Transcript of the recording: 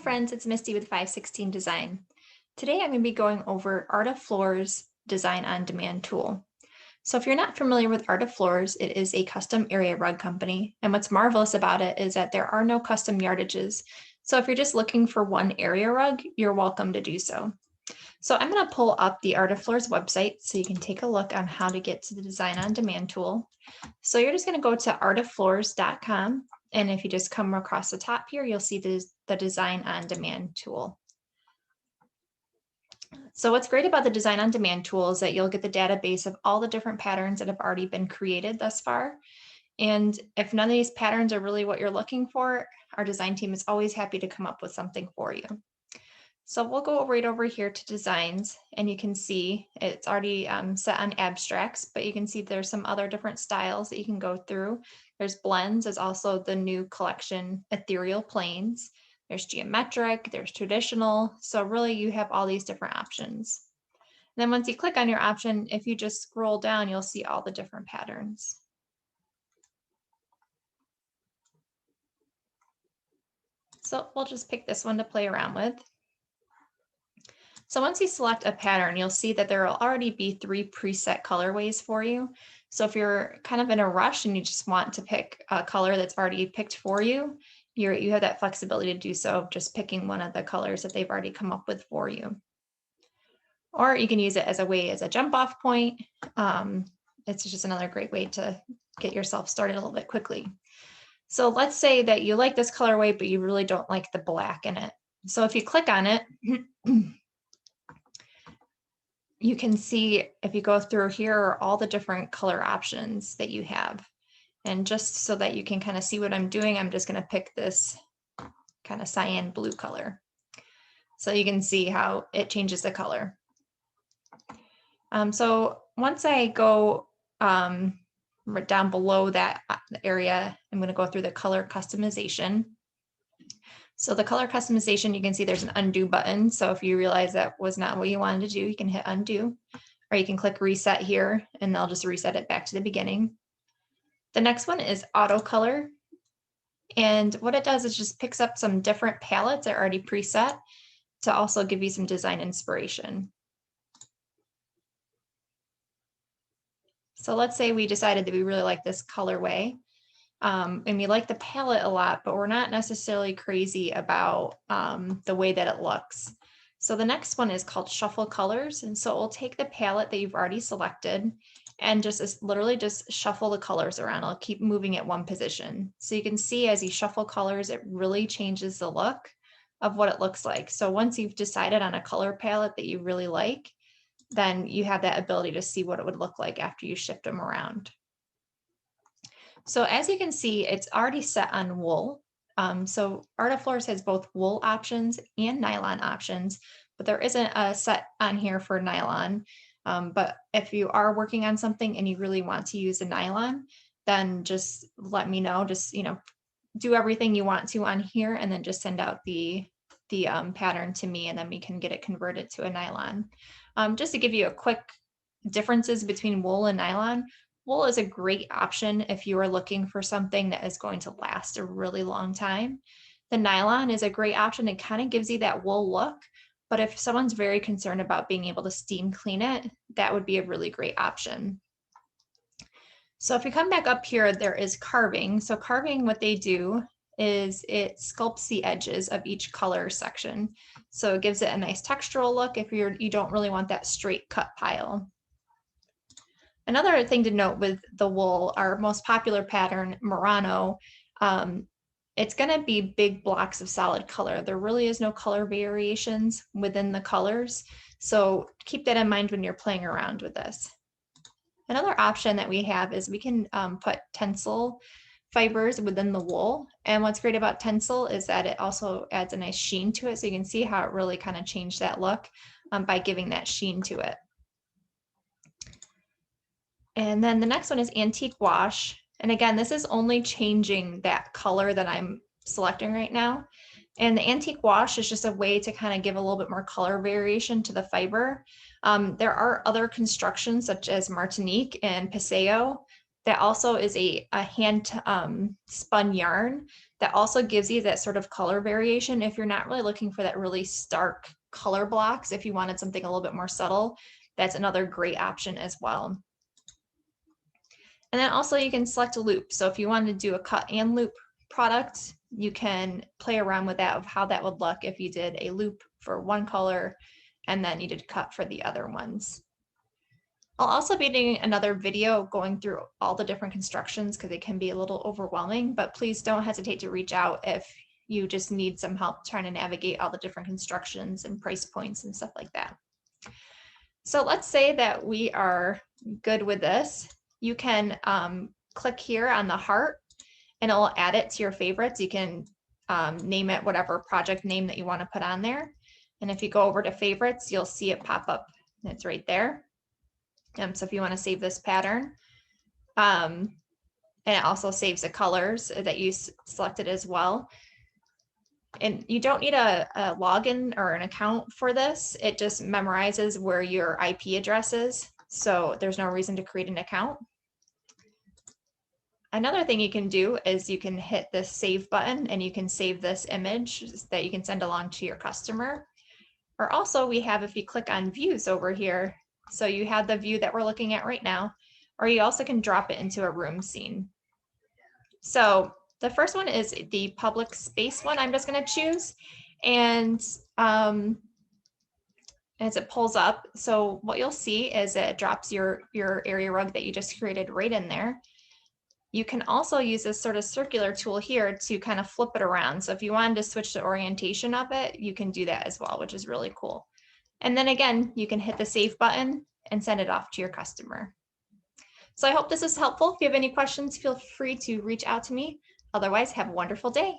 friends, it's Misty with 516 Design. Today I'm going to be going over Art of Floor's Design on Demand tool. So if you're not familiar with Art of Floors, it is a custom area rug company. And what's marvelous about it is that there are no custom yardages. So if you're just looking for one area rug, you're welcome to do so. So I'm going to pull up the Art of Floors website so you can take a look on how to get to the Design on Demand tool. So you're just going to go to artoffloors.com. And if you just come across the top here, you'll see the Design on Demand tool. So what's great about the Design on Demand tool is that you'll get the database of all the different patterns that have already been created thus far. And if none of these patterns are really what you're looking for, our design team is always happy to come up with something for you. So we'll go right over here to designs, and you can see it's already set on abstracts, but you can see there's some other different styles that you can go through. There's blends, there's also the new collection, ethereal planes. There's geometric, there's traditional. So really you have all these different options. And then once you click on your option, if you just scroll down, you'll see all the different patterns. So we'll just pick this one to play around with. So once you select a pattern, you'll see that there will already be 3 preset colorways for you. So if you're kind of in a rush and you just want to pick a color that's already picked for you, you have that flexibility to do so, just picking one of the colors that they've already come up with for you. Or you can use it as a jump off point. It's just another great way to get yourself started a little bit quickly. So let's say that you like this colorway, but you really don't like the black in it. So if you click on it, you can see if you go through here are all the different color options that you have. And just so that you can kind of see what I'm doing, I'm just going to pick this kind of cyan blue color. So you can see how it changes the color. So once I go right down below that area, I'm going to go through the color customization. So the color customization, you can see there's an undo button. So if you realize that was not what you wanted to do, you can hit undo, or you can click reset here and they'll just reset it back to the beginning. The next one is auto color. And what it does is just picks up some different palettes that are already preset to also give you some design inspiration. So let's say we decided that we really like this colorway. And we like the palette a lot, but we're not necessarily crazy about the way that it looks. So the next one is called Shuffle Colors. And so it will take the palette that you've already selected and literally just shuffle the colors around. I'll keep moving at one position. So you can see as you shuffle colors, it really changes the look of what it looks like. So once you've decided on a color palette that you really like, then you have that ability to see what it would look like after you shift them around. So as you can see, it's already set on wool. So Art of Floors has both wool options and nylon options, but there isn't a set on here for nylon. But if you are working on something and you really want to use a nylon, then just let me know. Just, do everything you want to on here and then just send out the pattern to me and then we can get it converted to a nylon. Just to give you a quick differences between wool and nylon. Wool is a great option if you are looking for something that is going to last a really long time. The nylon is a great option. It kind of gives you that wool look, but if someone's very concerned about being able to steam clean it, that would be a really great option. So if you come back up here, there is carving. So carving, what they do is it sculpts the edges of each color section. So it gives it a nice textural look if you don't really want that straight cut pile. Another thing to note with the wool, our most popular pattern, Murano, it's going to be big blocks of solid color. There really is no color variations within the colors. So keep that in mind when you're playing around with this. Another option that we have is we can put tencel fibers within the wool. And what's great about tencel is that it also adds a nice sheen to it. So you can see how it really kind of changed that look by giving that sheen to it. And then the next one is antique wash. And again, this is only changing that color that I'm selecting right now. And the antique wash is just a way to kind of give a little bit more color variation to the fiber. There are other constructions such as Martinique and Paseo that also is a hand spun yarn that also gives you that sort of color variation. If you're not really looking for that really stark color blocks, if you wanted something a little bit more subtle, that's another great option as well. And then also you can select a loop. So if you wanted to do a cut and loop product, you can play around with that of how that would look if you did a loop for one color and then you did cut for the other ones. I'll also be doing another video going through all the different constructions because it can be a little overwhelming, but please don't hesitate to reach out if you just need some help trying to navigate all the different constructions and price points and stuff like that. So let's say that we are good with this. You can click here on the heart and it will add it to your favorites. You can name it whatever project name that you want to put on there. And if you go over to favorites, you'll see it pop up. It's right there. So if you want to save this pattern, and it also saves the colors that you selected as well. And you don't need a login or an account for this. It just memorizes where your IP address is. So there's no reason to create an account. Another thing you can do is you can hit this save button and you can save this image that you can send along to your customer. Or also we have, if you click on views over here, so you have the view that we're looking at right now, or you also can drop it into a room scene. So the first one is the public space one I'm just going to choose. And as it pulls up, so what you'll see is it drops your area rug that you just created right in there. You can also use this sort of circular tool here to kind of flip it around. So if you wanted to switch the orientation of it, you can do that as well, which is really cool. And then again, you can hit the save button and send it off to your customer. So I hope this is helpful. If you have any questions, feel free to reach out to me. Otherwise, have a wonderful day.